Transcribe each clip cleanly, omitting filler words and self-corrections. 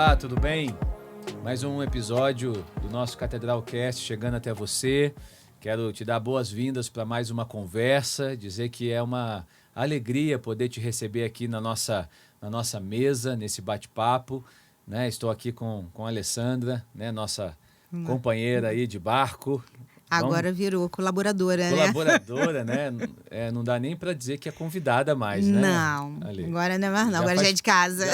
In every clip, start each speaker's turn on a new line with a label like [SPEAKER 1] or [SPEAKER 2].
[SPEAKER 1] Olá, tudo bem? Mais um episódio do nosso Catedralcast chegando até você. Quero te dar boas-vindas para mais uma conversa, dizer que é uma alegria poder te receber aqui na nossa mesa, nesse bate-papo. Né? Estou aqui com a Alessandra, né? Nossa companheira aí de barco.
[SPEAKER 2] Agora virou colaboradora,
[SPEAKER 1] Colaboradora, né? Não dá nem para dizer que é convidada mais, né?
[SPEAKER 2] Não,
[SPEAKER 1] Ali.
[SPEAKER 2] agora não é mais não, agora já é de casa.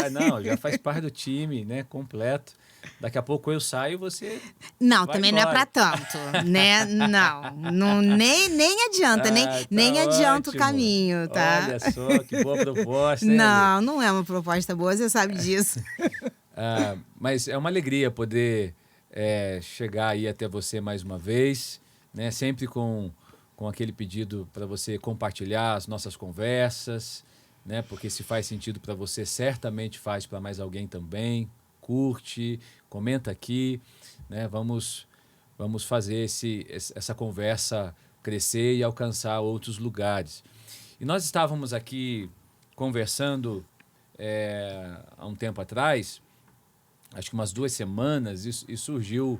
[SPEAKER 1] Já faz parte do time, né? Completo. Daqui a pouco eu saio e você
[SPEAKER 2] Não,
[SPEAKER 1] vai
[SPEAKER 2] também
[SPEAKER 1] embora.
[SPEAKER 2] não é pra tanto, né? Não, nem adianta, nem adianta o caminho, tá?
[SPEAKER 1] Olha só, que boa proposta, hein,
[SPEAKER 2] Não é uma proposta boa, você sabe disso.
[SPEAKER 1] Mas é uma alegria poder chegar aí até você mais uma vez, né? Sempre com aquele pedido para você compartilhar as nossas conversas, né? Porque se faz sentido para você, certamente faz para mais alguém também. Curte, comenta aqui, né? Vamos fazer essa conversa crescer e alcançar outros lugares. E nós estávamos aqui conversando há um tempo atrás, acho que umas 2 semanas, e surgiu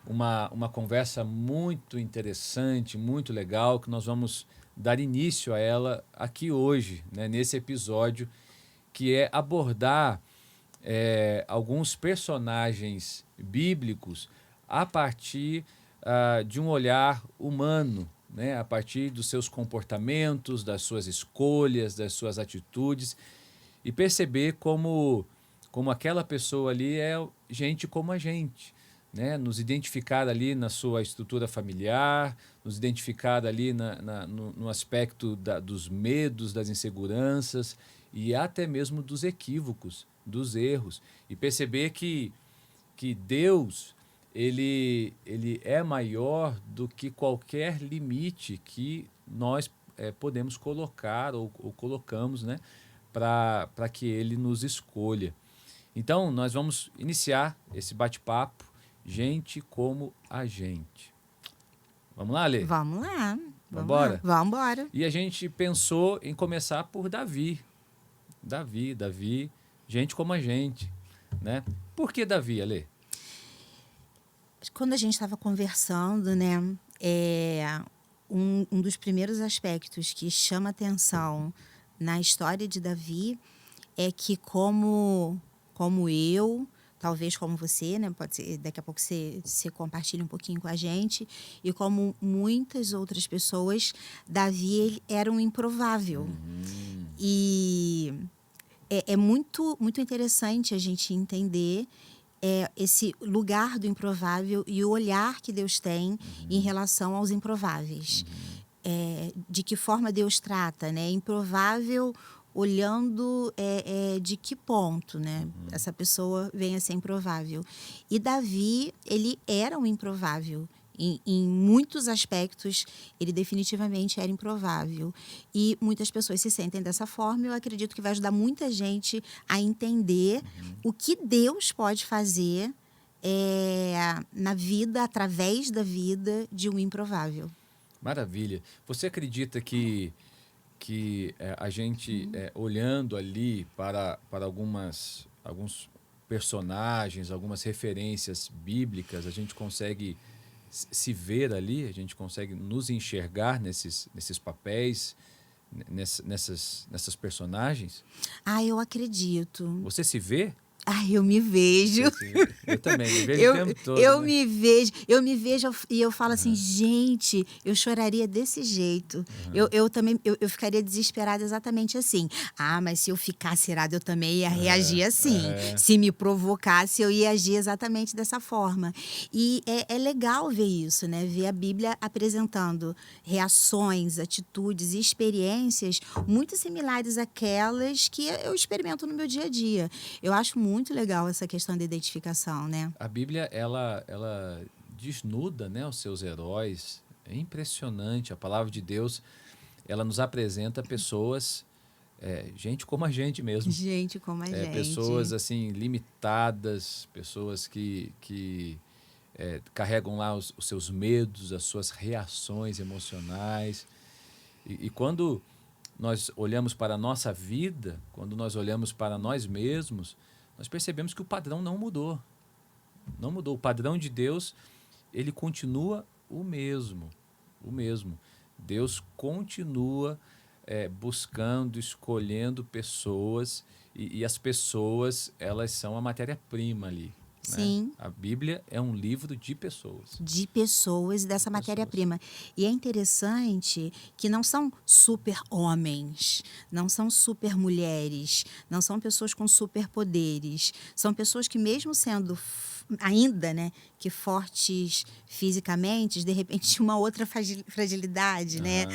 [SPEAKER 1] uma conversa muito interessante, muito legal, que nós vamos dar início a ela aqui hoje, né? Nesse episódio, que é abordar alguns personagens bíblicos a partir de um olhar humano, né? A partir dos seus comportamentos, das suas escolhas, das suas atitudes, e perceber como aquela pessoa ali é gente como a gente, né? Nos identificar ali na sua estrutura familiar, nos identificar ali no aspecto dos medos, das inseguranças e até mesmo dos equívocos, dos erros, e perceber que Deus ele é maior do que qualquer limite que nós podemos colocar ou colocamos, né, para que Ele nos escolha. Então, nós vamos iniciar esse bate-papo, gente como a gente. Vamos lá, Lê?
[SPEAKER 2] Vamos lá.
[SPEAKER 1] Vamos embora?
[SPEAKER 2] Vamos embora.
[SPEAKER 1] E a gente pensou em começar por Davi. Davi, gente como a gente, né? Por que Davi, Alê?
[SPEAKER 2] Quando a gente estava conversando, né, um dos primeiros aspectos que chama atenção na história de Davi é que como eu, talvez como você, né, pode ser, daqui a pouco você compartilha um pouquinho com a gente, e como muitas outras pessoas, Davi ele era um improvável. E é muito, muito interessante a gente entender esse lugar do improvável e o olhar que Deus tem em relação aos improváveis. De que forma Deus trata, né? Improvável olhando de que ponto, né? Essa pessoa vem a ser improvável. E Davi, ele era um improvável. Em muitos aspectos, ele definitivamente era improvável. E muitas pessoas se sentem dessa forma. Eu acredito que vai ajudar muita gente a entender o que Deus pode fazer na vida, através da vida de um improvável.
[SPEAKER 1] Maravilha. Você acredita que a gente, olhando ali para alguns personagens, algumas referências bíblicas, a gente consegue se ver ali, a gente consegue nos enxergar nesses papéis, nessas personagens?
[SPEAKER 2] Eu acredito.
[SPEAKER 1] Você se vê?
[SPEAKER 2] Eu me vejo.
[SPEAKER 1] Eu também, me vejo o tempo todo.
[SPEAKER 2] Eu me vejo e eu falo assim, gente, eu choraria desse jeito. Eu também, eu ficaria desesperada exatamente assim. Mas se eu ficasse irada, eu também ia reagir assim. Se me provocasse, eu ia agir exatamente dessa forma. E é legal ver isso, né? Ver a Bíblia apresentando reações, atitudes e experiências muito similares àquelas que eu experimento no meu dia a dia. Eu acho muito legal essa questão da identificação, né?
[SPEAKER 1] A Bíblia, ela desnuda, né, os seus heróis. É impressionante. A palavra de Deus, ela nos apresenta pessoas, gente como a gente mesmo.
[SPEAKER 2] Gente como a gente.
[SPEAKER 1] Pessoas, assim, limitadas, pessoas que carregam lá os seus medos, as suas reações emocionais. E quando nós olhamos para a nossa vida, quando nós olhamos para nós mesmos, nós percebemos que o padrão não mudou. Não mudou. O padrão de Deus, ele continua o mesmo. O mesmo. Deus continua buscando, escolhendo pessoas, e as pessoas, elas são a matéria-prima ali.
[SPEAKER 2] Sim.
[SPEAKER 1] Né? A Bíblia é um livro de pessoas.
[SPEAKER 2] De pessoas, dessa matéria-prima. E é interessante que não são super-homens, não são super-mulheres, não são pessoas com superpoderes. São pessoas que, mesmo sendo ainda, né, que fortes fisicamente, de repente uma outra fragilidade, né?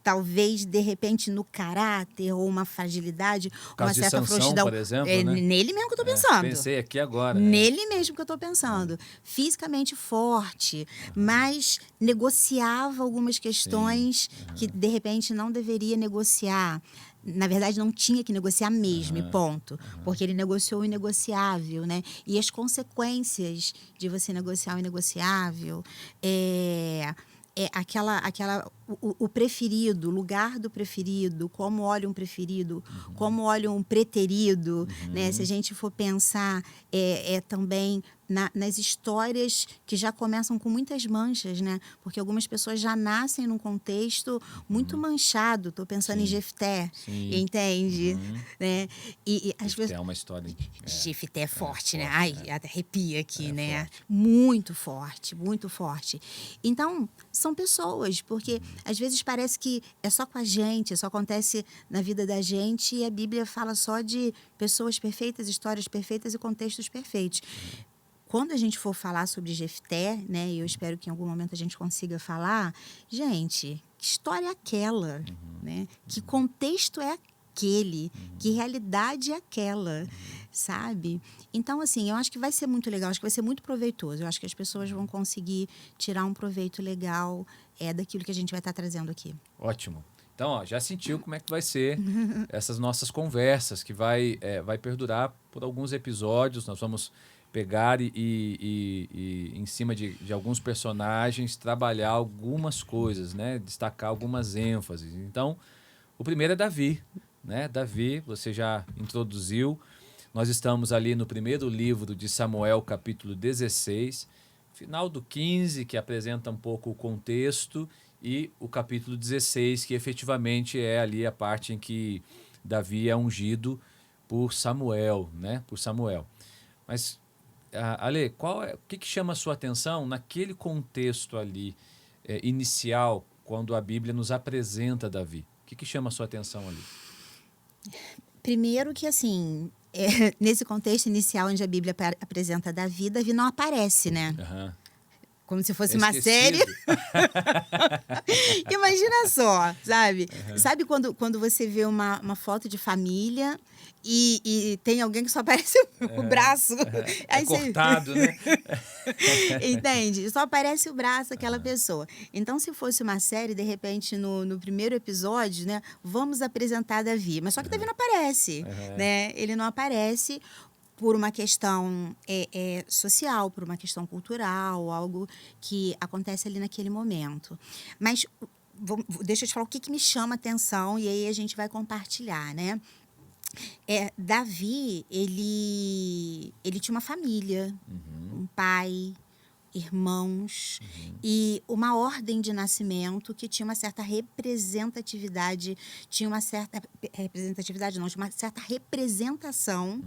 [SPEAKER 2] Talvez, de repente, no caráter ou uma fragilidade, uma certa
[SPEAKER 1] Sansão,
[SPEAKER 2] frouxidão.
[SPEAKER 1] por exemplo, né?
[SPEAKER 2] Nele mesmo que eu estou pensando.
[SPEAKER 1] Pensei aqui agora.
[SPEAKER 2] Nele mesmo que eu estou pensando. Fisicamente forte, mas negociava algumas questões que, de repente, não deveria negociar. Na verdade, não tinha que negociar mesmo, e ponto. Porque ele negociou o inegociável, né? E as consequências de você negociar o inegociável o preferido, o lugar do preferido, como olha um preferido, como olha um preterido, né? Se a gente for pensar também nas histórias que já começam com muitas manchas, né? Porque algumas pessoas já nascem num contexto muito manchado. Estou pensando em Jefté, entende? Né? E as
[SPEAKER 1] Jefté é uma história.
[SPEAKER 2] Jefté é forte, né? Ai, até arrepia aqui, né?
[SPEAKER 1] Forte.
[SPEAKER 2] Muito forte, muito forte. Então, são pessoas, porque às vezes parece que é só com a gente, só acontece na vida da gente, e a Bíblia fala só de pessoas perfeitas, histórias perfeitas e contextos perfeitos. Quando a gente for falar sobre Jefté, né, e eu espero que em algum momento a gente consiga falar, gente, que história é aquela? Né? Que contexto é aquele? Que realidade é aquela? Sabe? Então, assim, eu acho que vai ser muito legal, acho que vai ser muito proveitoso. Eu acho que as pessoas vão conseguir tirar um proveito legal daquilo que a gente vai estar trazendo aqui.
[SPEAKER 1] Ótimo. Então, ó, já sentiu como é que vai ser essas nossas conversas, que vai perdurar por alguns episódios. Nós vamos pegar e em cima de alguns personagens, trabalhar algumas coisas, né? Destacar algumas ênfases. Então, o primeiro é Davi. Né? Davi, você já introduziu. Nós estamos ali no primeiro livro de Samuel, capítulo 16, final do 15, que apresenta um pouco o contexto, e o capítulo 16, que efetivamente é ali a parte em que Davi é ungido por Samuel, né? Por Samuel. Mas, Ale, o que chama a sua atenção naquele contexto ali inicial, quando a Bíblia nos apresenta Davi? O que chama a sua atenção ali?
[SPEAKER 2] Primeiro que, assim, nesse contexto inicial onde a Bíblia apresenta Davi não aparece, né? Como se fosse uma série. Imagina só, sabe? Sabe quando você vê uma foto de família e tem alguém que só aparece o braço?
[SPEAKER 1] Aí cortado, né?
[SPEAKER 2] Entende? Só aparece o braço daquela pessoa. Então, se fosse uma série, de repente, no primeiro episódio, né? Vamos apresentar Davi. Mas só que Davi não aparece, né? Ele não aparece por uma questão social, por uma questão cultural, algo que acontece ali naquele momento. Mas deixa eu te falar o que me chama a atenção, e aí a gente vai compartilhar, né? Davi, ele tinha uma família, um pai, irmãos, e uma ordem de nascimento que tinha uma certa representatividade, tinha uma certa representação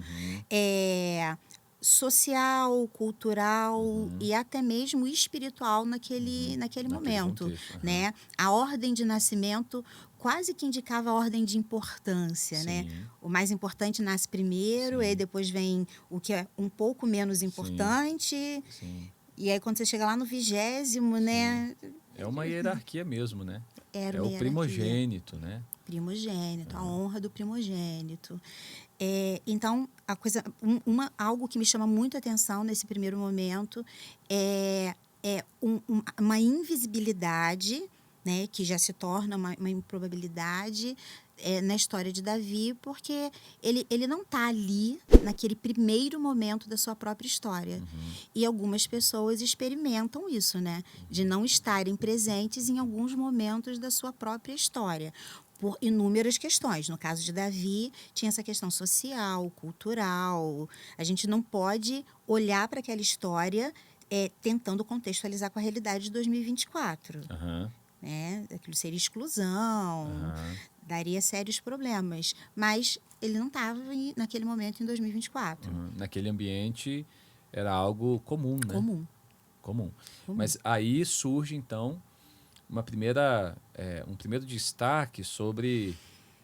[SPEAKER 2] social, cultural e até mesmo espiritual naquele momento,
[SPEAKER 1] contexto,
[SPEAKER 2] né? A ordem de nascimento quase que indicava a ordem de importância, né? O mais importante nasce primeiro, e depois vem o que é um pouco menos importante. E aí, quando você chega lá no 20º, né?
[SPEAKER 1] É uma hierarquia mesmo, né?
[SPEAKER 2] É
[SPEAKER 1] o primogênito, né?
[SPEAKER 2] Primogênito, a honra do primogênito. Então, algo que me chama muito a atenção nesse primeiro momento é uma invisibilidade, né, que já se torna uma improbabilidade na história de Davi, porque ele não está ali naquele primeiro momento da sua própria história. E algumas pessoas experimentam isso, né, de não estarem presentes em alguns momentos da sua própria história. por inúmeras questões. No caso de Davi, tinha essa questão social, cultural. A gente não pode olhar para aquela história tentando contextualizar com a realidade de 2024.
[SPEAKER 1] Aham,
[SPEAKER 2] Né? Aquilo seria exclusão,
[SPEAKER 1] aham.
[SPEAKER 2] daria sérios problemas. Mas ele não estava naquele momento em 2024.
[SPEAKER 1] Naquele ambiente era algo comum, né?
[SPEAKER 2] Comum,
[SPEAKER 1] Comum.
[SPEAKER 2] comum.
[SPEAKER 1] Mas aí surge, então, um primeiro destaque sobre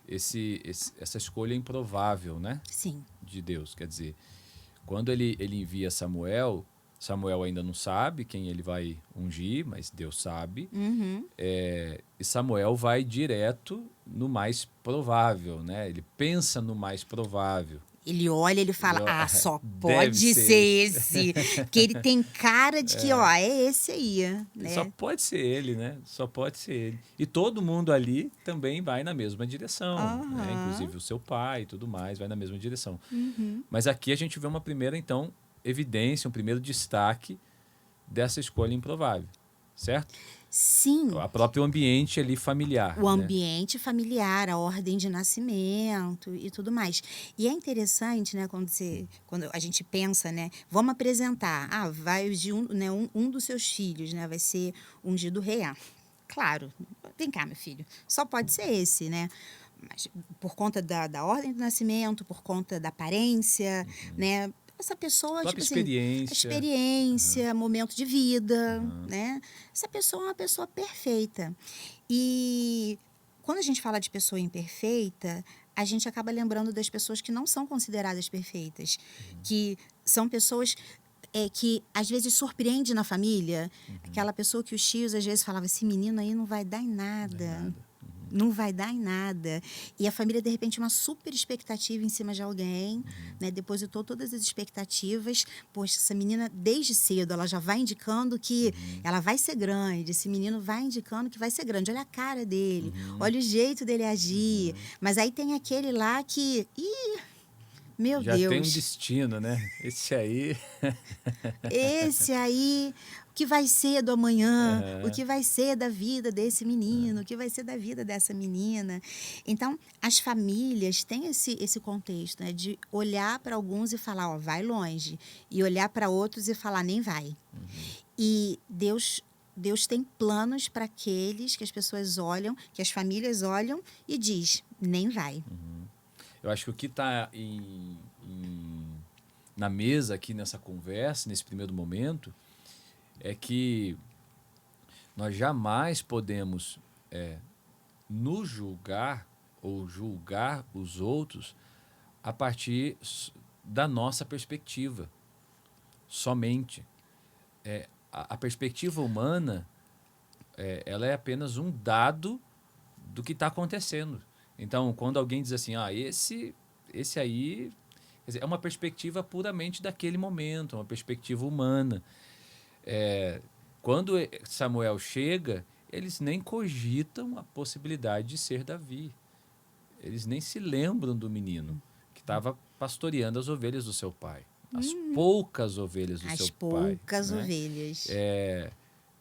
[SPEAKER 1] essa escolha improvável, né?
[SPEAKER 2] Sim.
[SPEAKER 1] De Deus. Quer dizer, quando ele envia Samuel, Samuel ainda não sabe quem ele vai ungir, mas Deus sabe.
[SPEAKER 2] Uhum.
[SPEAKER 1] E Samuel vai direto no mais provável, né? Ele pensa no mais provável.
[SPEAKER 2] Ele olha, ele fala, só
[SPEAKER 1] Deve
[SPEAKER 2] pode
[SPEAKER 1] ser
[SPEAKER 2] ser esse. Porque ele tem cara de que, é esse aí,
[SPEAKER 1] Só
[SPEAKER 2] né?
[SPEAKER 1] pode ser ele, né? Só pode ser ele. E todo mundo ali também vai na mesma direção, né?
[SPEAKER 2] Aham.
[SPEAKER 1] Inclusive o seu pai e tudo mais vai na mesma direção.
[SPEAKER 2] Uhum.
[SPEAKER 1] Mas aqui a gente vê uma primeira, então, evidência, um primeiro destaque dessa escolha improvável, certo?
[SPEAKER 2] Sim,
[SPEAKER 1] A próprio ambiente ali familiar,
[SPEAKER 2] o
[SPEAKER 1] né?
[SPEAKER 2] ambiente familiar, a ordem de nascimento e tudo mais. E é interessante, né, quando a gente pensa, né, vamos apresentar, vai ungir um dos seus filhos, né, vai ser ungido rei. Claro, vem cá, meu filho, só pode ser esse, né? Mas por conta da ordem do nascimento, por conta da aparência, né? Essa pessoa,
[SPEAKER 1] Própria
[SPEAKER 2] tipo assim, a
[SPEAKER 1] experiência.
[SPEAKER 2] experiência, momento de vida, né? Essa pessoa é uma pessoa perfeita. E quando a gente fala de pessoa imperfeita, a gente acaba lembrando das pessoas que não são consideradas perfeitas, que são pessoas que às vezes surpreende na família, aquela pessoa que os tios às vezes falavam, esse menino aí não vai dar em
[SPEAKER 1] Não é
[SPEAKER 2] nada.
[SPEAKER 1] nada.
[SPEAKER 2] Não vai dar em nada. E a família, de repente, uma super expectativa em cima de alguém, né? Depositou todas as expectativas. Poxa, essa menina, desde cedo, ela já vai indicando que ela vai ser grande. Esse menino vai indicando que vai ser grande. Olha a cara dele, olha o jeito dele agir. Mas aí tem aquele lá que... Ih, meu
[SPEAKER 1] Já tem um
[SPEAKER 2] Deus,
[SPEAKER 1] destino, né? Esse aí.
[SPEAKER 2] esse aí, o que vai ser do amanhã? O
[SPEAKER 1] Aham.
[SPEAKER 2] que vai ser da vida desse menino? O que vai ser da vida dessa menina? Então, as famílias têm esse contexto, né? De olhar para alguns e falar, vai longe. E olhar para outros e falar, nem vai. E Deus tem planos para aqueles que as pessoas olham, que as famílias olham e diz, nem vai.
[SPEAKER 1] Eu acho que o que está na mesa aqui nessa conversa, nesse primeiro momento, é que nós jamais podemos nos julgar ou julgar os outros a partir da nossa perspectiva, somente. A perspectiva humana, ela é apenas um dado do que está acontecendo. Então, quando alguém diz assim, esse aí, quer dizer, é uma perspectiva puramente daquele momento, uma perspectiva humana. Quando Samuel chega, eles nem cogitam a possibilidade de ser Davi. Eles nem se lembram do menino que estava pastoreando as ovelhas do seu pai. As poucas ovelhas do
[SPEAKER 2] As
[SPEAKER 1] seu pai.
[SPEAKER 2] poucas
[SPEAKER 1] Né?
[SPEAKER 2] ovelhas.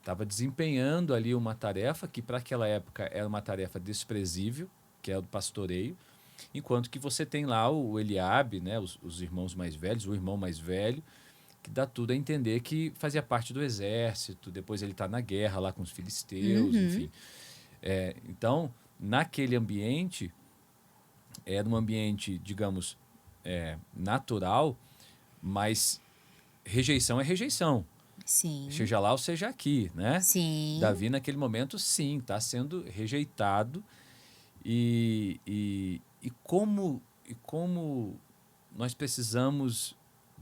[SPEAKER 1] Estava desempenhando ali uma tarefa que para aquela época era uma tarefa desprezível, que é o do pastoreio, enquanto que você tem lá o Eliabe, né, os irmãos mais velhos, o irmão mais velho, que dá tudo a entender que fazia parte do exército, depois ele está na guerra lá com os filisteus, enfim. Então, naquele ambiente, era um ambiente, digamos, natural, mas rejeição é rejeição.
[SPEAKER 2] Sim,
[SPEAKER 1] Seja lá ou seja aqui, né?
[SPEAKER 2] sim.
[SPEAKER 1] Davi, naquele momento, sim, está sendo rejeitado. E como nós precisamos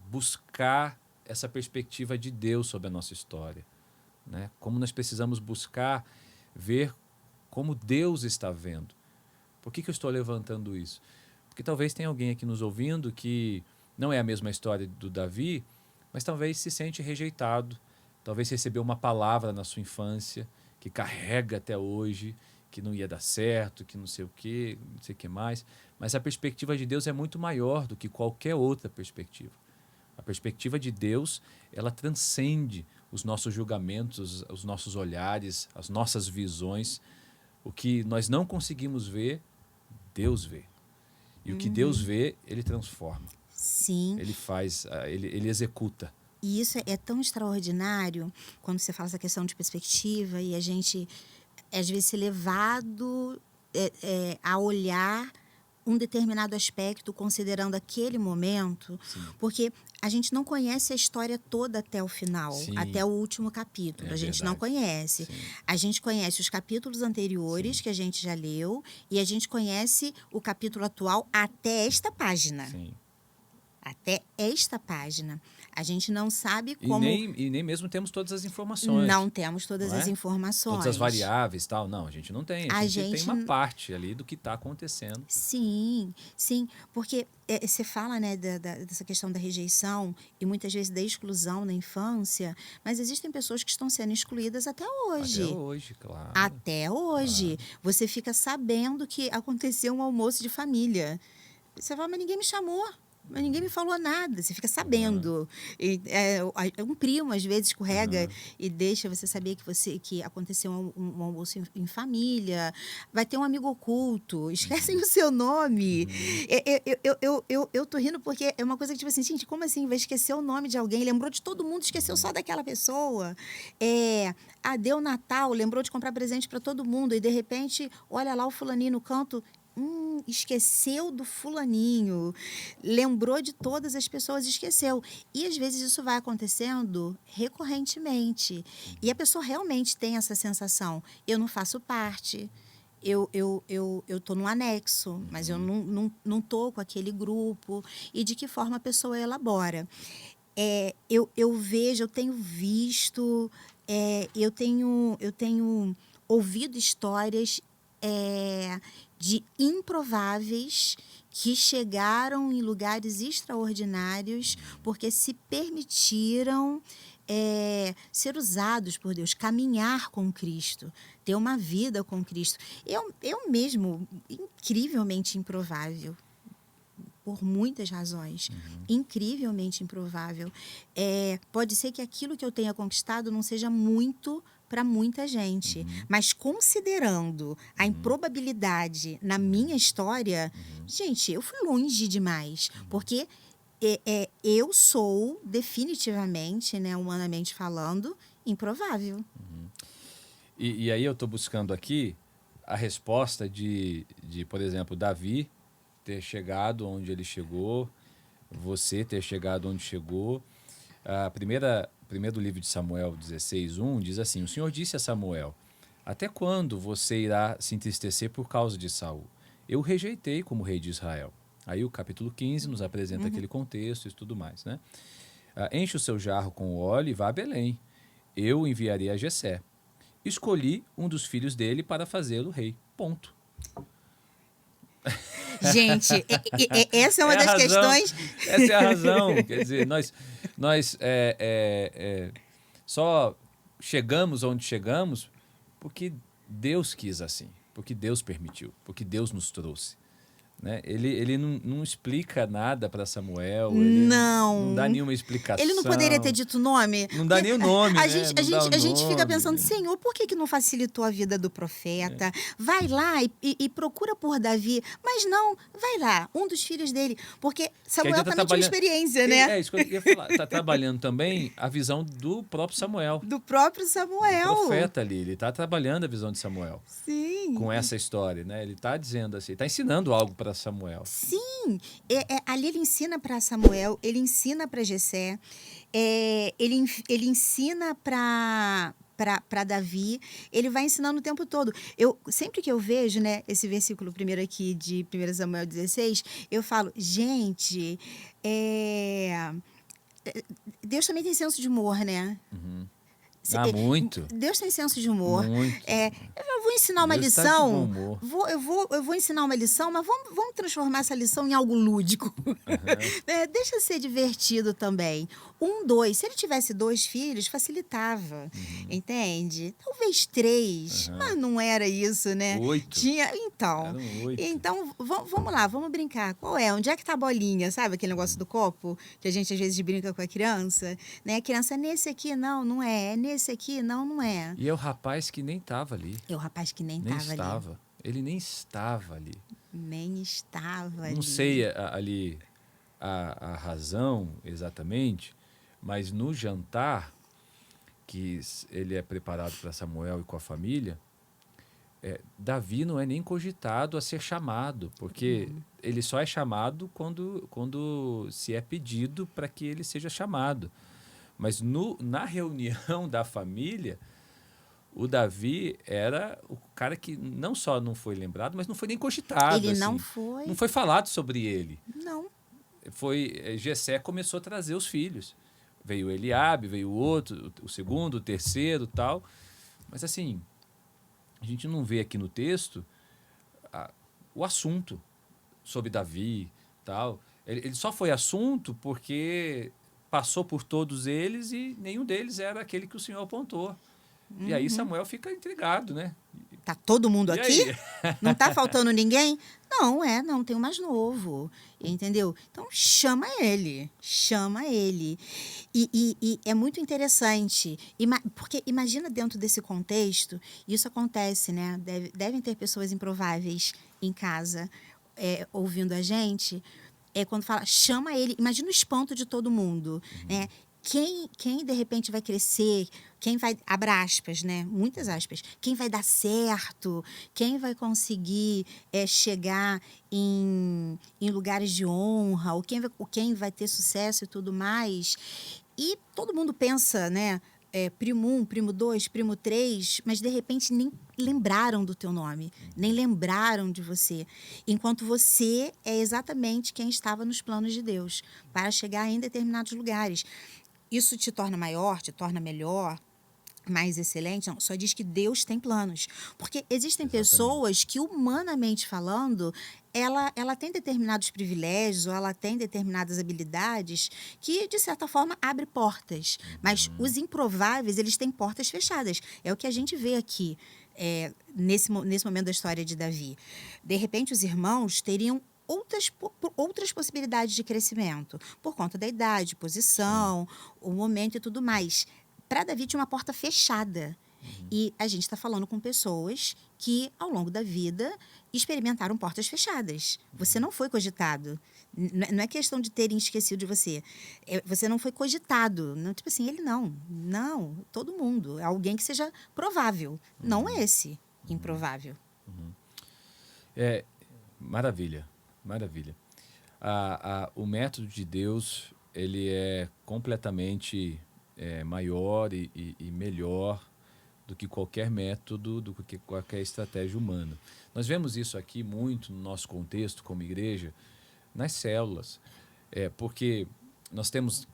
[SPEAKER 1] buscar essa perspectiva de Deus sobre a nossa história, né? Como nós precisamos buscar ver como Deus está vendo. Por que eu estou levantando isso? Porque talvez tenha alguém aqui nos ouvindo que não é a mesma história do Davi, mas talvez se sente rejeitado, talvez recebeu uma palavra na sua infância que carrega até hoje, que não ia dar certo, que não sei o quê, não sei o que mais. Mas a perspectiva de Deus é muito maior do que qualquer outra perspectiva. A perspectiva de Deus, ela transcende os nossos julgamentos, os nossos olhares, as nossas visões. O que nós não conseguimos ver, Deus vê. E o que Deus vê, Ele transforma.
[SPEAKER 2] Sim.
[SPEAKER 1] Ele faz, ele executa.
[SPEAKER 2] E isso é tão extraordinário quando você fala essa questão de perspectiva e a gente, às vezes, ser levado a olhar um determinado aspecto considerando aquele momento,
[SPEAKER 1] Sim.
[SPEAKER 2] porque a gente não conhece a história toda até o final,
[SPEAKER 1] Sim.
[SPEAKER 2] até o último capítulo. A gente não conhece.
[SPEAKER 1] Sim.
[SPEAKER 2] A gente conhece os capítulos anteriores, que a gente já leu, e a gente conhece o capítulo atual até esta página.
[SPEAKER 1] Sim.
[SPEAKER 2] Até esta página. A gente não sabe como...
[SPEAKER 1] E nem mesmo temos todas as informações.
[SPEAKER 2] Não temos todas
[SPEAKER 1] não é?
[SPEAKER 2] as informações.
[SPEAKER 1] Todas as variáveis e tal. Não, a gente não tem. A gente tem uma parte ali do que está acontecendo.
[SPEAKER 2] Sim, sim. Porque você fala, né, dessa questão da rejeição e muitas vezes da exclusão na infância, mas existem pessoas que estão sendo excluídas até hoje.
[SPEAKER 1] Até hoje, claro.
[SPEAKER 2] Até hoje. Claro. Você fica sabendo que aconteceu um almoço de família. Você fala, mas ninguém me chamou. Mas ninguém me falou nada, você fica sabendo. Um primo, às vezes, escorrega e deixa você saber que aconteceu um almoço em família. Vai ter um amigo oculto, esquecem o seu nome. Eu tô rindo porque é uma coisa que, tipo assim, gente, como assim? Vai esquecer o nome de alguém? Lembrou de todo mundo, esqueceu só daquela pessoa. Deu Natal, lembrou de comprar presente para todo mundo e, de repente, olha lá o fulaninho no canto... esqueceu do fulaninho, lembrou de todas as pessoas, esqueceu. E, às vezes, isso vai acontecendo recorrentemente. E a pessoa realmente tem essa sensação. Eu não faço parte, eu tô no anexo, mas eu não tô com aquele grupo. E de que forma a pessoa elabora. Eu vejo, eu tenho visto, eu tenho ouvido histórias... de improváveis que chegaram em lugares extraordinários porque se permitiram ser usados por Deus, caminhar com Cristo, ter uma vida com Cristo. Eu mesmo, incrivelmente improvável, por muitas razões, incrivelmente improvável. Pode ser que aquilo que eu tenha conquistado não seja muito para muita gente, mas considerando a improbabilidade na minha história, gente, eu fui longe demais, porque eu sou definitivamente, né, humanamente falando, improvável.
[SPEAKER 1] E aí eu estou buscando aqui a resposta de, por exemplo, Davi ter chegado onde ele chegou, você ter chegado onde chegou. Primeiro livro de Samuel 16:1 diz assim: o Senhor disse a Samuel: até quando você irá se entristecer por causa de Saul? Eu o rejeitei como rei de Israel. Aí o capítulo 15 nos apresenta aquele contexto e tudo mais, né? Enche o seu jarro com óleo e vá a Belém. Eu o enviarei a Jessé. Escolhi um dos filhos dele para fazê-lo rei. Ponto.
[SPEAKER 2] Gente, essa é uma das questões...
[SPEAKER 1] Essa é a razão. Quer dizer, nós só chegamos onde chegamos porque Deus quis assim, porque Deus permitiu, porque Deus nos trouxe. Né? Ele não explica nada para Samuel, ele não dá nenhuma explicação.
[SPEAKER 2] Ele não poderia ter dito o nome?
[SPEAKER 1] Não dá nem o nome,
[SPEAKER 2] a gente fica pensando, Senhor, por que não facilitou a vida do profeta? Vai lá e procura por Davi. Mas não, vai lá, um dos filhos dele. Porque Samuel também tinha experiência, né?
[SPEAKER 1] Isso que eu ia falar. Está trabalhando também a visão do próprio Samuel.
[SPEAKER 2] Do próprio Samuel.
[SPEAKER 1] O profeta ali, ele está trabalhando a visão de Samuel.
[SPEAKER 2] Sim.
[SPEAKER 1] Com essa história, né? Ele está dizendo assim, está ensinando algo para Samuel.
[SPEAKER 2] Sim, ali ele ensina para Samuel, ele ensina para Jessé, ele ensina para Davi, ele vai ensinando o tempo todo. Sempre que eu vejo, né, esse versículo primeiro aqui de 1 Samuel 16, eu falo, gente, Deus também tem senso de humor, né?
[SPEAKER 1] Muito.
[SPEAKER 2] Deus tem senso de humor.
[SPEAKER 1] Muito.
[SPEAKER 2] Eu vou ensinar uma
[SPEAKER 1] Deus
[SPEAKER 2] lição.
[SPEAKER 1] Tá de bom humor.
[SPEAKER 2] Eu vou ensinar uma lição, mas vamos transformar essa lição em algo lúdico. Deixa ser divertido também. dois. Se ele tivesse 2 filhos, facilitava, entende? Talvez 3, mas não era isso, né?
[SPEAKER 1] 8.
[SPEAKER 2] Tinha, então.
[SPEAKER 1] Eram 8.
[SPEAKER 2] Então, vamos lá, vamos brincar. Qual é? Onde é que tá a bolinha? Sabe aquele negócio do copo? Que a gente às vezes brinca com a criança? Né? A criança, nesse aqui, não é. É nesse aqui, não é.
[SPEAKER 1] E é o rapaz que nem estava ali.
[SPEAKER 2] É o rapaz que nem
[SPEAKER 1] Nem
[SPEAKER 2] estava ali.
[SPEAKER 1] estava. Ele nem estava ali.
[SPEAKER 2] Nem estava ali.
[SPEAKER 1] Não sei ali a razão exatamente, mas no jantar que ele é preparado para Samuel e com a família, Davi não é nem cogitado a ser chamado, porque ele só é chamado quando se é pedido para que ele seja chamado. Mas na reunião da família, o Davi era o cara que não só não foi lembrado, mas não foi nem cogitado.
[SPEAKER 2] Ele
[SPEAKER 1] assim.
[SPEAKER 2] não foi.
[SPEAKER 1] Não foi falado sobre ele.
[SPEAKER 2] Não.
[SPEAKER 1] Jessé começou a trazer os filhos. Veio Eliabe, veio o outro, o segundo, o terceiro, tal. Mas assim, a gente não vê aqui no texto o assunto sobre Davi, tal. Ele só foi assunto porque passou por todos eles e nenhum deles era aquele que o Senhor apontou. E aí Samuel fica intrigado, né?
[SPEAKER 2] Tá todo mundo
[SPEAKER 1] E
[SPEAKER 2] aqui?
[SPEAKER 1] aí?
[SPEAKER 2] Não tá faltando ninguém? Não, tem o mais novo, entendeu? Então chama ele. E é muito interessante, porque imagina dentro desse contexto, isso acontece, né? Devem ter pessoas improváveis em casa ouvindo a gente, quando fala, chama ele, imagina o espanto de todo mundo, né? Quem de repente vai crescer, quem vai, abre aspas, né? Muitas aspas, quem vai dar certo, quem vai conseguir chegar em lugares de honra, ou quem vai ter sucesso e tudo mais. E todo mundo pensa, né? Primo 1, primo 2, primo 3, mas de repente nem lembraram do teu nome, nem lembraram de você. Enquanto você é exatamente quem estava nos planos de Deus para chegar em determinados lugares. Isso te torna maior, te torna melhor, mais excelente? Não, só diz que Deus tem planos. Porque existem pessoas que, humanamente falando, ela tem determinados privilégios ou ela tem determinadas habilidades que, de certa forma, abre portas. Mas os improváveis, eles têm portas fechadas. É o que a gente vê aqui, nesse momento da história de Davi. De repente, os irmãos teriam outras possibilidades de crescimento, por conta da idade, posição, o momento e tudo mais. Para Davi tinha uma porta fechada. E a gente está falando com pessoas que, ao longo da vida, experimentaram portas fechadas. Você não foi cogitado. Não é questão de terem esquecido de você. Você não foi cogitado. Não, tipo assim, ele não. Não, todo mundo. É alguém que seja provável. Não esse improvável.
[SPEAKER 1] Maravilha. O método de Deus, ele é completamente maior e melhor do que qualquer método, do que qualquer estratégia humana. Nós vemos isso aqui muito no nosso contexto como igreja, nas células, porque nós temos,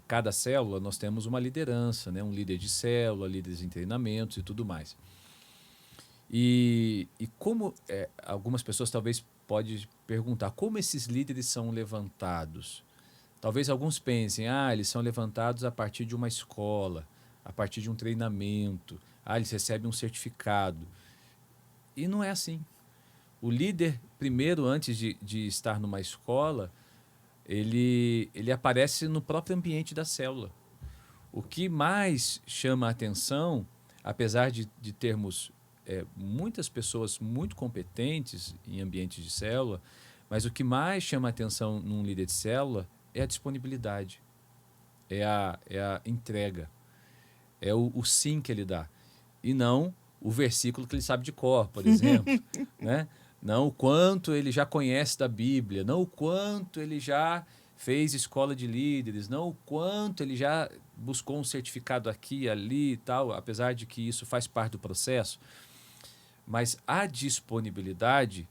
[SPEAKER 1] cada célula, nós temos uma liderança, né? Um líder de célula, líderes em treinamentos e tudo mais. E como algumas pessoas talvez podem perguntar, como esses líderes são levantados? Talvez alguns pensem, eles são levantados a partir de uma escola, a partir de um treinamento, eles recebem um certificado. E não é assim. O líder, primeiro, antes de estar numa escola, ele aparece no próprio ambiente da célula. O que mais chama a atenção, apesar de termos muitas pessoas muito competentes em ambientes de célula, mas o que mais chama a atenção num líder de célula é a disponibilidade, é a entrega, é o sim que ele dá, e não o versículo que ele sabe de cor, por exemplo, né? Não o quanto ele já conhece da Bíblia, não o quanto ele já fez escola de líderes, não o quanto ele já buscou um certificado aqui, ali e tal, apesar de que isso faz parte do processo. Mas a disponibilidade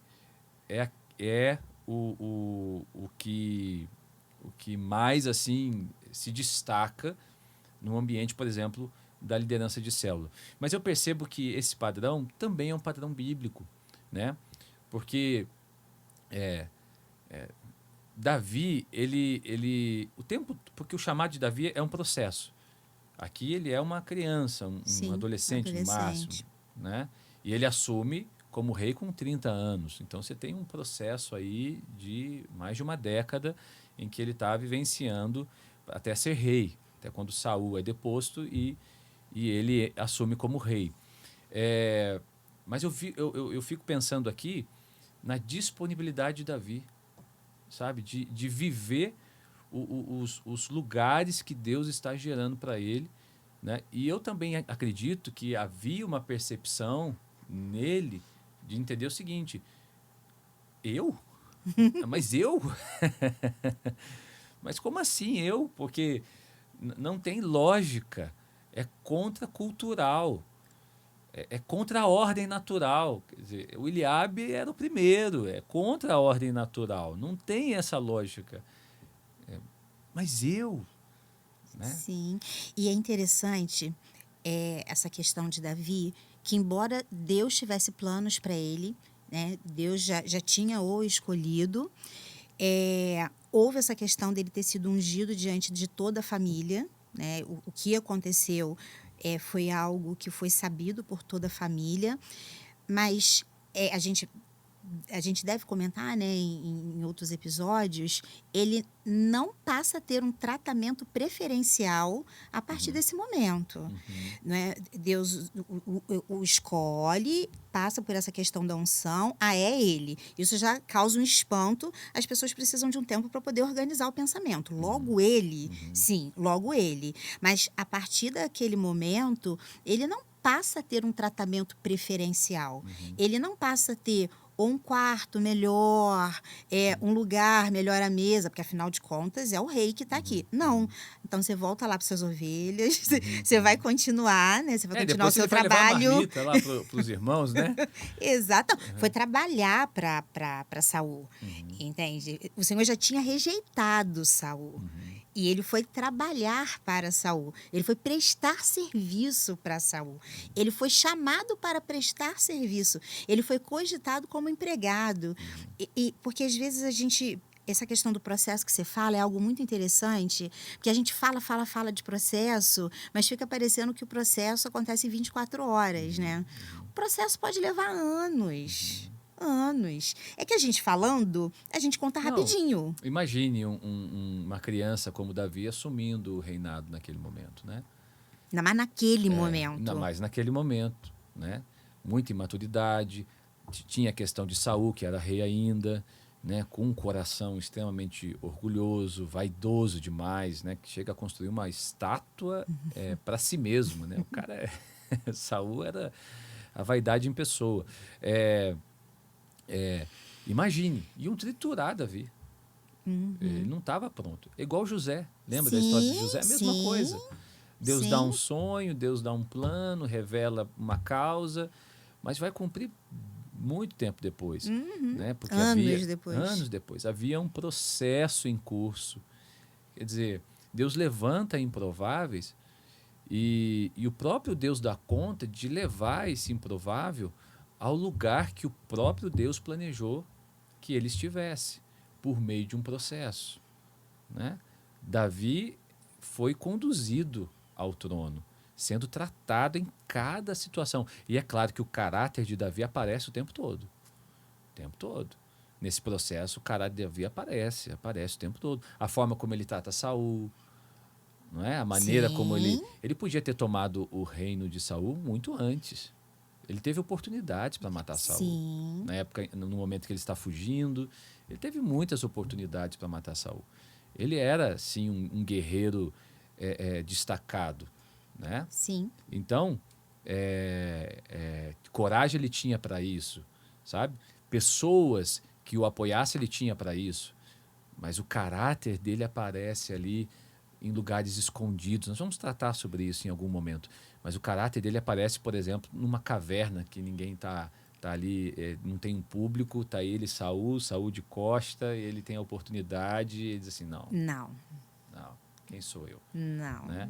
[SPEAKER 1] é o que mais assim se destaca no ambiente, por exemplo, da liderança de célula. Mas eu percebo que esse padrão também é um padrão bíblico, né? Porque Davi, o tempo, porque o chamado de Davi é um processo. Aqui ele é uma criança, um
[SPEAKER 2] Sim,
[SPEAKER 1] adolescente no máximo,
[SPEAKER 2] adolescente.
[SPEAKER 1] né? E ele assume como rei com 30 anos. Então você tem um processo aí de mais de uma década em que ele está vivenciando até ser rei, até quando Saul é deposto e ele assume como rei. É, mas eu fico pensando aqui na disponibilidade de Davi, sabe? De viver os lugares que Deus está gerando para ele, né? E eu também acredito que havia uma percepção nele de entender o seguinte: eu? Mas eu? Mas como assim eu? Porque não tem lógica, é contracultural. É contra a ordem natural. Quer dizer, o Eliabe era o primeiro, é contra a ordem natural. Não tem essa lógica. Mas eu, né?
[SPEAKER 2] Sim. E é interessante essa questão de Davi, que embora Deus tivesse planos para ele, né, Deus já tinha o escolhido, houve essa questão dele ter sido ungido diante de toda a família, né? O que aconteceu foi algo que foi sabido por toda a família, mas a gente deve comentar, né, em outros episódios, ele não passa a ter um tratamento preferencial a partir
[SPEAKER 1] Uhum,
[SPEAKER 2] desse momento.
[SPEAKER 1] uhum,
[SPEAKER 2] Né? Deus o escolhe, passa por essa questão da unção, é ele. Isso já causa um espanto, as pessoas precisam de um tempo para poder organizar o pensamento.
[SPEAKER 1] uhum,
[SPEAKER 2] Logo ele,
[SPEAKER 1] uhum,
[SPEAKER 2] sim, logo ele. Mas a partir daquele momento, ele não passa a ter um tratamento preferencial.
[SPEAKER 1] uhum,
[SPEAKER 2] Ele não passa a ter ou um quarto melhor,
[SPEAKER 1] sim,
[SPEAKER 2] um lugar melhor à mesa, porque afinal de contas é o rei que está
[SPEAKER 1] uhum,
[SPEAKER 2] aqui. Não.
[SPEAKER 1] uhum,
[SPEAKER 2] Então você volta lá para suas ovelhas,
[SPEAKER 1] uhum,
[SPEAKER 2] você vai
[SPEAKER 1] uhum.
[SPEAKER 2] continuar, né? Você vai continuar o
[SPEAKER 1] Depois ele
[SPEAKER 2] seu
[SPEAKER 1] vai levar a
[SPEAKER 2] trabalho.
[SPEAKER 1] marmita lá para os irmãos, né?
[SPEAKER 2] Exato. Foi
[SPEAKER 1] Uhum,
[SPEAKER 2] trabalhar para Saul,
[SPEAKER 1] uhum,
[SPEAKER 2] entende? O Senhor já tinha rejeitado Saul.
[SPEAKER 1] uhum,
[SPEAKER 2] E ele foi trabalhar para Saul. Ele foi prestar serviço para Saul. Ele foi chamado para prestar serviço. Ele foi cogitado como empregado.
[SPEAKER 1] uhum.
[SPEAKER 2] Porque às vezes a gente. Essa questão do processo que você fala é algo muito interessante, porque a gente fala de processo, mas fica parecendo que o processo acontece em 24 horas,
[SPEAKER 1] Uhum,
[SPEAKER 2] né?
[SPEAKER 1] uhum,
[SPEAKER 2] O processo pode levar anos.
[SPEAKER 1] uhum.
[SPEAKER 2] Anos. É que a gente falando, a gente conta
[SPEAKER 1] Não,
[SPEAKER 2] rapidinho.
[SPEAKER 1] imagine uma criança como Davi assumindo o reinado naquele momento, né?
[SPEAKER 2] Ainda mais naquele
[SPEAKER 1] Ainda
[SPEAKER 2] momento.
[SPEAKER 1] mais naquele momento, né? Muita imaturidade, tinha a questão de Saul, que era rei ainda, né? Com um coração extremamente orgulhoso, vaidoso demais, né? Que chega a construir uma estátua para si mesmo, né? O cara, Saul era a vaidade em pessoa. É, é, imagine, iam triturar Davi. Ele
[SPEAKER 2] Uhum.
[SPEAKER 1] não estava pronto. Igual José. Lembra da história de
[SPEAKER 2] Sim,
[SPEAKER 1] José? A mesma
[SPEAKER 2] sim,
[SPEAKER 1] coisa. Deus dá um
[SPEAKER 2] sim.
[SPEAKER 1] sonho, Deus dá um plano, revela uma causa, mas vai cumprir muito tempo depois,
[SPEAKER 2] Uhum.
[SPEAKER 1] né? Porque
[SPEAKER 2] Anos
[SPEAKER 1] havia
[SPEAKER 2] depois.
[SPEAKER 1] anos depois, havia um processo em curso. Quer dizer, Deus levanta improváveis e o próprio Deus dá conta de levar esse improvável ao lugar que o próprio Deus planejou que ele estivesse, por meio de um processo, né? Davi foi conduzido ao trono, sendo tratado em cada situação. E é claro que o caráter de Davi aparece o tempo todo. O tempo todo. Nesse processo, o caráter de Davi aparece o tempo todo. A forma como ele trata Saul, não é? A maneira como ele.
[SPEAKER 2] Sim,
[SPEAKER 1] Ele podia ter tomado o reino de Saul muito antes. Ele teve oportunidades para matar Saul.
[SPEAKER 2] sim,
[SPEAKER 1] Na época, no momento que ele está fugindo, ele teve muitas oportunidades para matar Saul. Ele era, sim, um guerreiro destacado, né?
[SPEAKER 2] sim.
[SPEAKER 1] Então, coragem ele tinha para isso, sabe? Pessoas que o apoiassem ele tinha para isso, mas o caráter dele aparece ali em lugares escondidos. Nós vamos tratar sobre isso em algum momento, mas o caráter dele aparece, por exemplo, numa caverna que ninguém tá ali, não tem um público, tá ele, Saul de costa, ele tem a oportunidade, e ele diz assim, não,
[SPEAKER 2] Não,
[SPEAKER 1] não, quem sou eu,
[SPEAKER 2] não.
[SPEAKER 1] né?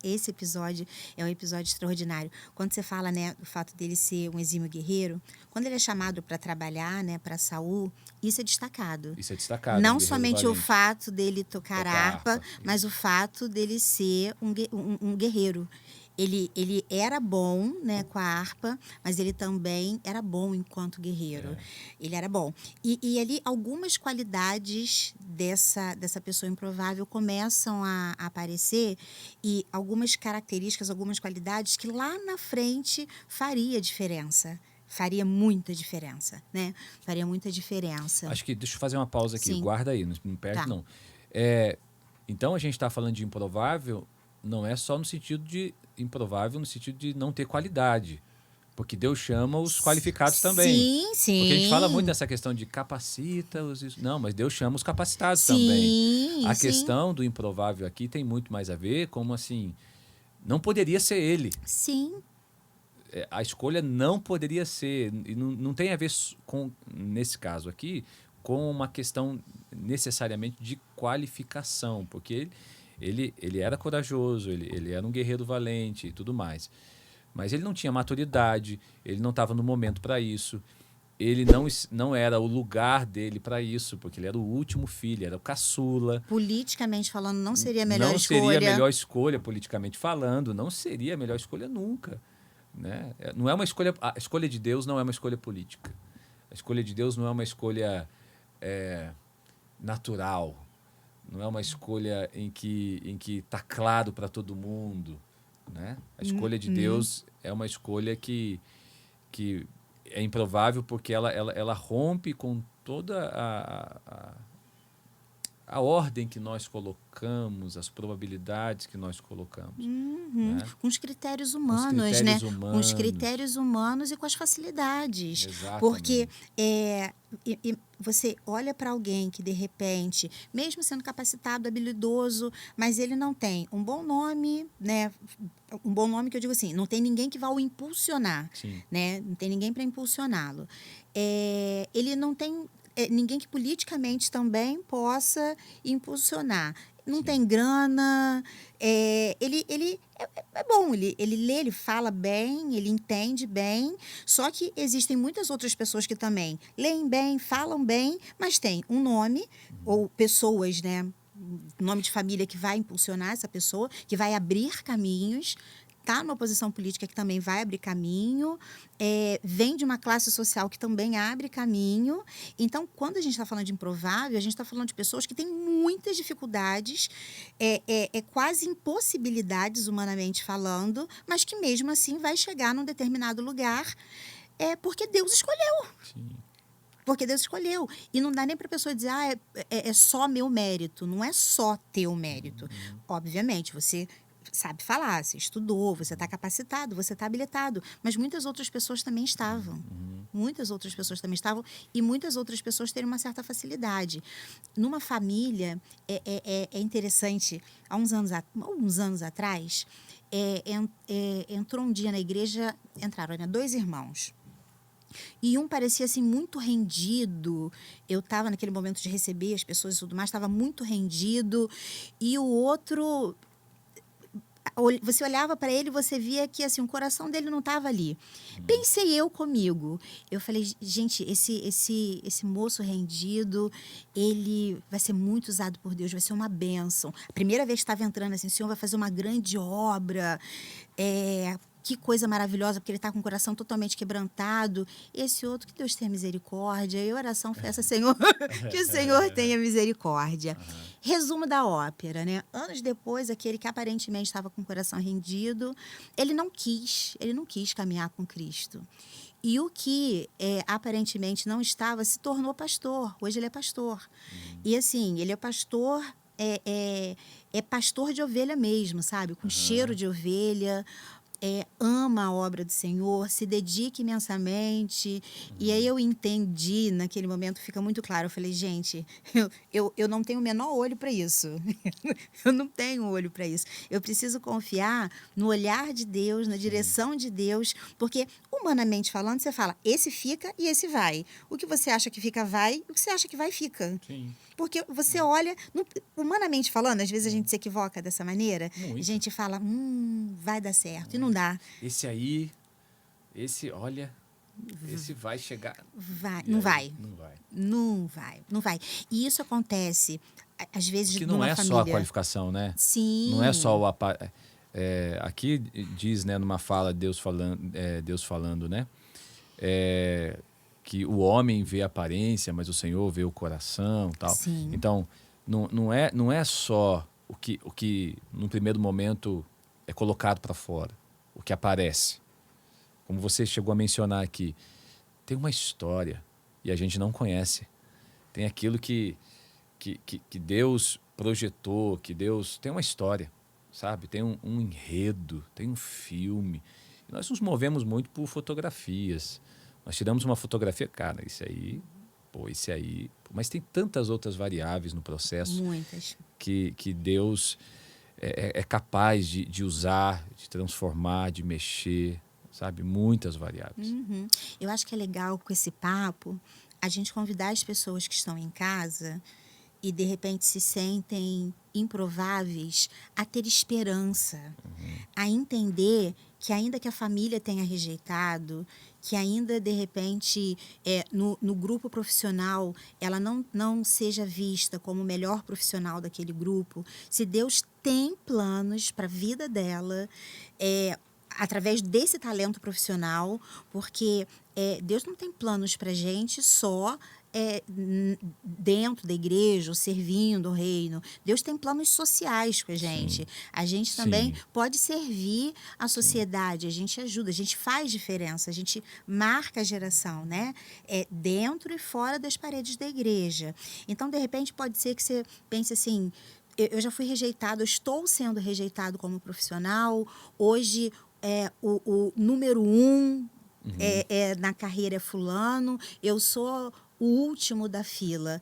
[SPEAKER 2] Esse episódio é um episódio extraordinário. Quando você fala, né, do fato dele ser um exímio guerreiro, quando ele é chamado para trabalhar, né, para Saul, isso é destacado.
[SPEAKER 1] Isso é destacado.
[SPEAKER 2] Não
[SPEAKER 1] um guerreiro
[SPEAKER 2] somente o
[SPEAKER 1] valente.
[SPEAKER 2] fato dele tocar
[SPEAKER 1] Tocar
[SPEAKER 2] harpa,
[SPEAKER 1] harpa,
[SPEAKER 2] mas o fato dele ser um guerreiro. Ele era bom, né, com a harpa, mas ele também era bom enquanto guerreiro. Ele era bom. E ali algumas qualidades dessa pessoa improvável começam a aparecer, e algumas características, algumas qualidades que lá na frente faria diferença. Faria muita diferença, né? Faria muita diferença.
[SPEAKER 1] Acho que, deixa eu fazer uma pausa aqui,
[SPEAKER 2] Sim.
[SPEAKER 1] guarda aí, não perde
[SPEAKER 2] Tá.
[SPEAKER 1] não. Então a gente está falando de improvável, não é só no sentido de improvável, no sentido de não ter qualidade. Porque Deus chama os qualificados também.
[SPEAKER 2] Sim, sim.
[SPEAKER 1] Porque a gente fala muito dessa questão de capacita-os. Não, mas Deus chama os capacitados
[SPEAKER 2] Sim,
[SPEAKER 1] também. A
[SPEAKER 2] sim.
[SPEAKER 1] questão do improvável aqui tem muito mais a ver como assim, não poderia ser ele.
[SPEAKER 2] Sim.
[SPEAKER 1] A escolha não poderia ser, e não tem a ver com, nesse caso aqui, com uma questão necessariamente de qualificação, porque ele era corajoso, ele era um guerreiro valente e tudo mais. Mas ele não tinha maturidade, ele não estava no momento para isso, ele não era o lugar dele para isso, porque ele era o último filho, era o caçula.
[SPEAKER 2] Politicamente falando, não seria a melhor
[SPEAKER 1] Não
[SPEAKER 2] escolha.
[SPEAKER 1] seria a melhor escolha, politicamente falando, não seria a melhor escolha nunca. Né? Não é uma escolha, a escolha de Deus não é uma escolha política. A escolha de Deus não é uma escolha natural. Não é uma escolha em que está claro para todo mundo. Né? A escolha de Deus é uma escolha que é improvável porque ela rompe com toda a ordem que nós colocamos, as probabilidades que nós colocamos. Né?
[SPEAKER 2] Com os critérios humanos,
[SPEAKER 1] critérios
[SPEAKER 2] né?
[SPEAKER 1] humanos.
[SPEAKER 2] Com os critérios humanos e com as facilidades.
[SPEAKER 1] Exatamente.
[SPEAKER 2] Porque você olha para alguém que, de repente, mesmo sendo capacitado, habilidoso, mas ele não tem um bom nome, né? Um bom nome que eu digo assim, não tem ninguém que vá o impulsionar,
[SPEAKER 1] Sim.
[SPEAKER 2] né? Não tem ninguém para impulsioná-lo. Ele não tem ninguém que politicamente também possa impulsionar. Não
[SPEAKER 1] Sim.
[SPEAKER 2] tem grana, ele é bom, ele lê, ele fala bem, ele entende bem, só que existem muitas outras pessoas que também leem bem, falam bem, mas tem um nome, ou pessoas, né? Nome de família que vai impulsionar essa pessoa, que vai abrir caminhos, está numa posição política que também vai abrir caminho, vem de uma classe social que também abre caminho. Então, quando a gente está falando de improvável, a gente está falando de pessoas que têm muitas dificuldades, quase impossibilidades, humanamente falando, mas que mesmo assim vai chegar num determinado lugar, porque Deus escolheu.
[SPEAKER 1] Sim.
[SPEAKER 2] Porque Deus escolheu. E não dá nem para a pessoa dizer, é só meu mérito. Não é só teu mérito. Obviamente, você sabe falar, você estudou, você está capacitado, você está habilitado. Mas muitas outras pessoas também estavam. Muitas outras pessoas também estavam. E muitas outras pessoas têm uma certa facilidade. Numa família, é interessante, há uns anos atrás, entrou um dia na igreja, entraram, né, 2 irmãos. E um parecia assim muito rendido. Eu estava naquele momento de receber as pessoas e tudo mais, estava muito rendido. E o outro, você olhava para ele e você via que assim, o coração dele não estava ali. Pensei eu comigo. Eu falei, gente, esse moço rendido, ele vai ser muito usado por Deus, vai ser uma bênção. A primeira vez que estava entrando assim, o Senhor vai fazer uma grande obra. Que coisa maravilhosa, porque ele está com o coração totalmente quebrantado. Esse outro, que Deus tenha misericórdia. E a oração foi essa, Senhor, que o Senhor tenha misericórdia. Resumo da ópera, né? Anos depois, aquele que aparentemente estava com o coração rendido, ele não quis caminhar com Cristo. E o que aparentemente não estava, se tornou pastor. Hoje ele é pastor. E assim, ele é pastor, pastor de ovelha mesmo, sabe? Com cheiro de ovelha. ama a obra do Senhor, se dedique imensamente. E aí eu entendi, naquele momento fica muito claro, eu falei, gente, eu não tenho o menor olho para isso. Eu não tenho olho para isso. Eu preciso confiar no olhar de Deus, na direção de Deus, porque humanamente falando, você fala, esse fica e esse vai. O que você acha que fica vai, o que você acha que vai fica.
[SPEAKER 1] Sim.
[SPEAKER 2] Porque você olha, humanamente falando, às vezes a gente se equivoca dessa maneira,
[SPEAKER 1] Muito.
[SPEAKER 2] a gente fala, vai dar certo, e não dá.
[SPEAKER 1] Olha, esse vai chegar.
[SPEAKER 2] Vai,
[SPEAKER 1] E
[SPEAKER 2] não
[SPEAKER 1] aí,
[SPEAKER 2] vai.
[SPEAKER 1] Não vai.
[SPEAKER 2] Não vai, não vai. E isso acontece, às vezes,
[SPEAKER 1] Que
[SPEAKER 2] numa
[SPEAKER 1] não é
[SPEAKER 2] família.
[SPEAKER 1] só a qualificação, né?
[SPEAKER 2] Sim.
[SPEAKER 1] Não é só o aqui diz, né, numa fala Deus falando, né, que o homem vê a aparência, mas o Senhor vê o coração, tal.
[SPEAKER 2] Sim.
[SPEAKER 1] Então não é só o que no primeiro momento é colocado para fora, o que aparece. Como você chegou a mencionar aqui, tem uma história e a gente não conhece. Tem aquilo que Deus projetou, que Deus tem uma história, sabe? Tem um enredo, tem um filme. E nós nos movemos muito por fotografias. Nós tiramos uma fotografia, cara, esse aí. Mas tem tantas outras variáveis no processo.
[SPEAKER 2] Muitas.
[SPEAKER 1] Que Deus é capaz de usar, de transformar, de mexer, sabe? Muitas variáveis.
[SPEAKER 2] Uhum. Eu acho que é legal com esse papo a gente convidar as pessoas que estão em casa e de repente se sentem improváveis a ter esperança, a entender que ainda que a família tenha rejeitado, que ainda de repente no grupo profissional ela não seja vista como o melhor profissional daquele grupo, se Deus tem planos para a vida dela, através desse talento profissional, porque Deus não tem planos para a gente só dentro da igreja, ou servindo o reino. Deus tem planos sociais com a gente.
[SPEAKER 1] Sim.
[SPEAKER 2] A gente também
[SPEAKER 1] Sim.
[SPEAKER 2] pode servir a sociedade, a gente ajuda, a gente faz diferença, a gente marca a geração, né? Dentro e fora das paredes da igreja. Então, de repente, pode ser que você pense assim, eu já fui rejeitado, eu estou sendo rejeitado como profissional, hoje o número 1 na carreira é fulano, eu sou o último da fila.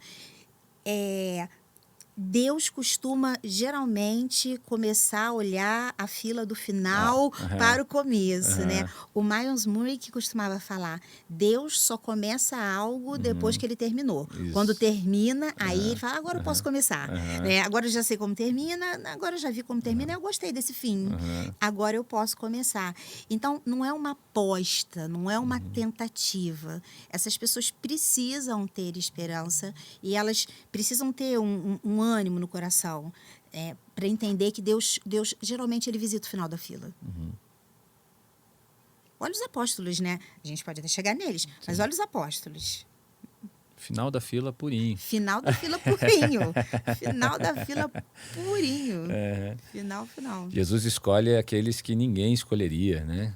[SPEAKER 2] Deus costuma, geralmente, começar a olhar a fila do final para o começo, né? O Miles Murray que costumava falar, Deus só começa algo depois que ele terminou.
[SPEAKER 1] Isso.
[SPEAKER 2] Quando termina, aí ele fala, agora eu posso começar. Né? Agora eu já sei como termina, agora eu já vi como termina, eu gostei desse fim. Agora eu posso começar. Então, não é uma aposta, não é uma tentativa. Essas pessoas precisam ter esperança e elas precisam ter um ânimo no coração para entender que Deus geralmente ele visita o final da fila. Olha os apóstolos, né? A gente pode até chegar neles, mas olha os apóstolos.
[SPEAKER 1] Final da fila purinho.
[SPEAKER 2] Final da fila purinho. Final da fila purinho. Final.
[SPEAKER 1] Jesus escolhe aqueles que ninguém escolheria, né?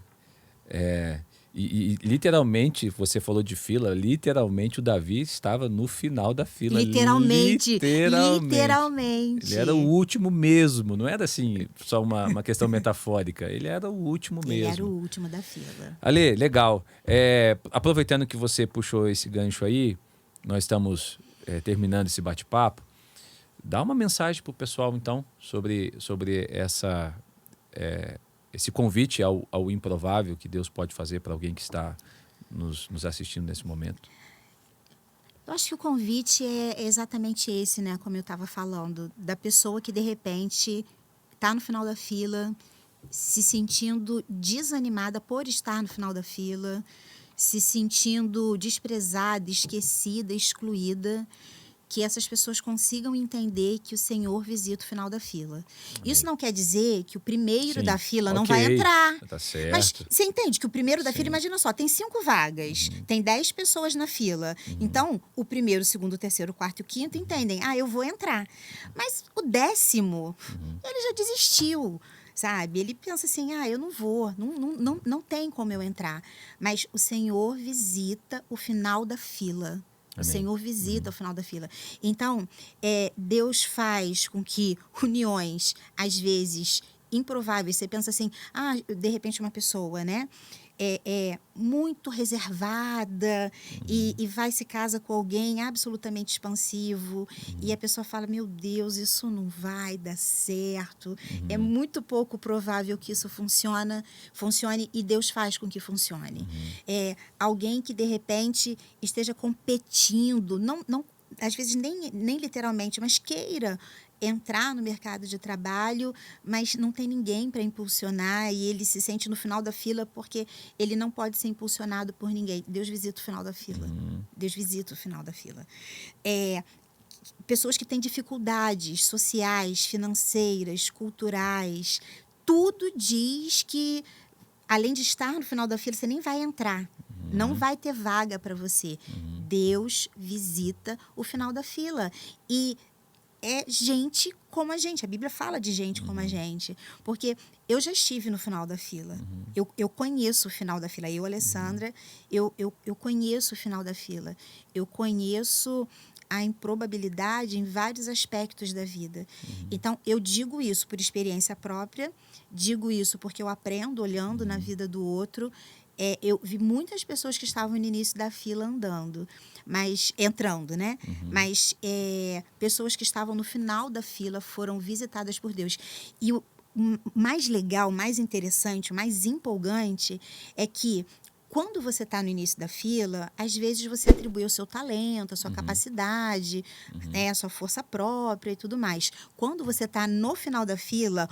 [SPEAKER 1] E literalmente, você falou de fila, literalmente o Davi estava no final da fila.
[SPEAKER 2] Literalmente.
[SPEAKER 1] Ele era o último mesmo, não era assim só uma questão metafórica, ele era o último mesmo.
[SPEAKER 2] Ele era o último da fila.
[SPEAKER 1] Ale, legal. Aproveitando que você puxou esse gancho aí, nós estamos terminando esse bate-papo, dá uma mensagem para o pessoal então sobre esse convite ao improvável que Deus pode fazer para alguém que está nos assistindo nesse momento.
[SPEAKER 2] Eu acho que o convite é exatamente esse, né? Como eu estava falando, da pessoa que de repente está no final da fila, se sentindo desanimada por estar no final da fila, se sentindo desprezada, esquecida, excluída, que essas pessoas consigam entender que o Senhor visita o final da fila. Amém. Isso não quer dizer que o primeiro da fila não vai entrar.
[SPEAKER 1] Tá certo.
[SPEAKER 2] Mas você entende que o primeiro da fila, imagina só, tem 5 vagas, tem 10 pessoas na fila. Então, o primeiro, o segundo, o terceiro, o quarto e o quinto entendem, eu vou entrar. Mas o 10º, ele já desistiu. Sabe? Ele pensa assim, eu não vou, não tem como eu entrar. Mas o Senhor visita o final da fila. O Senhor visita o final da fila. Então, Deus faz com que uniões, às vezes, improváveis. Você pensa assim, de repente uma pessoa, né? É muito reservada e vai se casa com alguém absolutamente expansivo e a pessoa fala, meu Deus, isso não vai dar certo. É muito pouco provável que isso funcione e Deus faz com que funcione. Alguém que, de repente, esteja competindo, não, às vezes nem literalmente, mas queira entrar no mercado de trabalho, mas não tem ninguém para impulsionar e ele se sente no final da fila porque ele não pode ser impulsionado por ninguém. Deus visita o final da fila. Deus visita o final da fila. Pessoas que têm dificuldades sociais, financeiras, culturais, tudo diz que, além de estar no final da fila, você nem vai entrar. Não vai ter vaga para você. Deus visita o final da fila. E é gente como a gente. A Bíblia fala de gente como a gente. Porque eu já estive no final da fila. Eu conheço o final da fila. Eu, Alessandra, eu conheço o final da fila. Eu conheço a improbabilidade em vários aspectos da vida. Então, eu digo isso por experiência própria, digo isso porque eu aprendo olhando na vida do outro. Eu vi muitas pessoas que estavam no início da fila entrando, né? Mas pessoas que estavam no final da fila foram visitadas por Deus. E o mais legal, mais interessante, o mais empolgante é que quando você está no início da fila, às vezes você atribui o seu talento, a sua capacidade, a sua força própria e tudo mais. Quando você está no final da fila,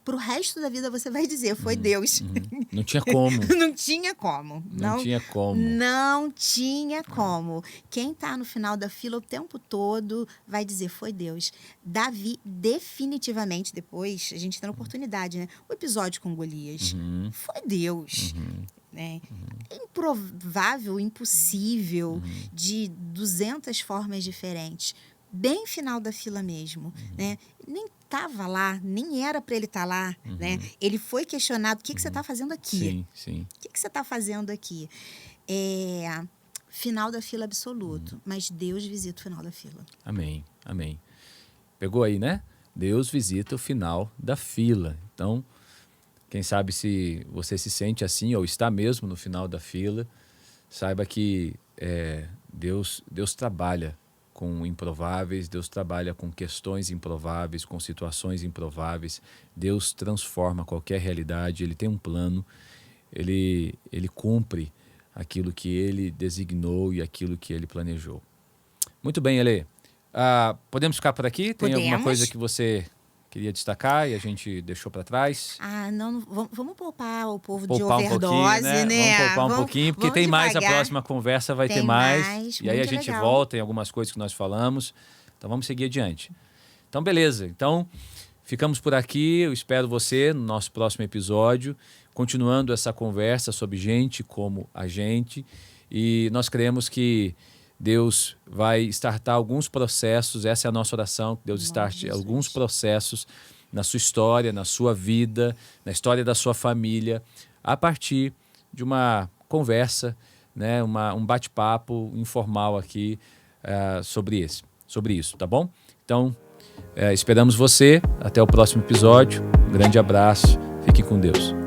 [SPEAKER 2] pro resto da vida você vai dizer, foi Deus.
[SPEAKER 1] Não tinha como.
[SPEAKER 2] Não tinha como.
[SPEAKER 1] Não tinha como.
[SPEAKER 2] Não tinha como. Quem está no final da fila o tempo todo vai dizer, foi Deus. Davi, definitivamente, depois, a gente tem a oportunidade, né? O episódio com Golias. Foi Deus. Né? É improvável, impossível, de 200 formas diferentes. Bem final da fila mesmo. Né? Nem estava lá, nem era para ele estar lá. Né? Ele foi questionado, o que você está fazendo aqui?
[SPEAKER 1] Sim.
[SPEAKER 2] O que você está fazendo aqui? Final da fila absoluto, mas Deus visita o final da fila.
[SPEAKER 1] Amém. Pegou aí, né? Deus visita o final da fila. Então, quem sabe se você se sente assim ou está mesmo no final da fila, saiba que Deus trabalha com improváveis, Deus trabalha com questões improváveis, com situações improváveis. Deus transforma qualquer realidade, Ele tem um plano, Ele cumpre aquilo que Ele designou e aquilo que Ele planejou. Muito bem, Elê. Podemos ficar por aqui? Tem alguma coisa que você queria destacar e a gente deixou para trás?
[SPEAKER 2] Não, vamos poupar o povo de overdose, né?
[SPEAKER 1] Vamos poupar um pouquinho, porque tem mais, a próxima conversa vai ter mais. E aí a gente volta em algumas coisas que nós falamos. Então vamos seguir adiante. Então beleza, então ficamos por aqui, eu espero você no nosso próximo episódio, continuando essa conversa sobre gente como a gente. E nós cremos que Deus vai startar alguns processos, essa é a nossa oração, que Deus starte alguns processos na sua história, na sua vida, na história da sua família, a partir de uma conversa, né, um bate-papo informal aqui sobre isso, tá bom? Então, esperamos você, até o próximo episódio, um grande abraço, fique com Deus.